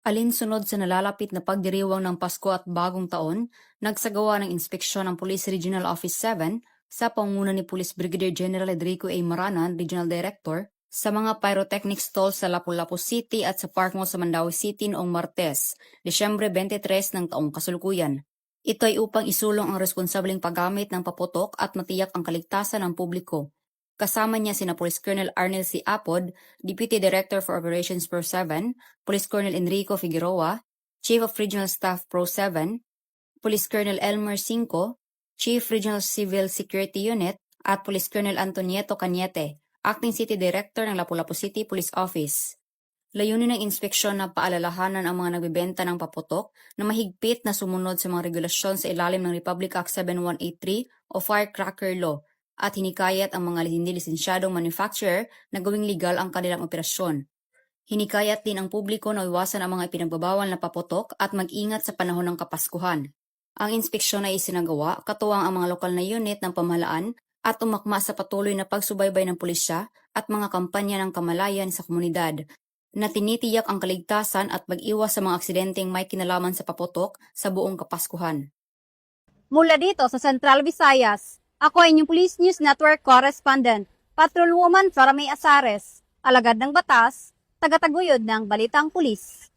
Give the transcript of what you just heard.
Alinsunod sa nalalapit na pagdiriwang ng Pasko at Bagong Taon, nagsagawa ng inspeksyon ng Police Regional Office 7 sa pangunguna ni Police Brigadier General Edrico A. Maranan, Regional Director, sa mga pyrotechnic stalls sa Lapu-Lapu City at sa Park Mall sa Mandaue City noong Martes, Disyembre 23 ng taong kasalukuyan. Ito ay upang isulong ang responsableng paggamit ng paputok at matiyak ang kaligtasan ng publiko. Kasama niya sina Police Colonel Arnel C. Apod, Deputy Director for Operations Pro 7, Police Colonel Enrico Figueroa, Chief of Regional Staff Pro 7, Police Colonel Elmer Cinco, Chief Regional Civil Security Unit, at Police Colonel Antonieto Cañete, Acting City Director ng Lapu-Lapu City Police Office. Layunin ng inspeksyon na paalalahanan ang mga nagbebenta ng paputok na mahigpit na sumunod sa mga regulasyon sa ilalim ng Republic Act 7183 o Firecracker Law at hinikayat ang mga hindi lisensyadong manufacturer na gawing legal ang kanilang operasyon. Hinikayat din ang publiko na iwasan ang mga ipinagbabawal na paputok at mag-ingat sa panahon ng Kapaskuhan. Ang inspeksyon ay isinagawa katuwang ang mga lokal na unit ng pamahalaan at umakma sa patuloy na pagsubaybay ng pulisya at mga kampanya ng kamalayan sa komunidad na tinitiyak ang kaligtasan at pag-iwas sa mga aksidenteng may kinalaman sa paputok sa buong Kapaskuhan. Mula dito sa Central Visayas, ako ay inyong Police News Network Correspondent, Patrolwoman Flora May Azares, alagad ng batas, tagataguyod ng Balitang Pulis.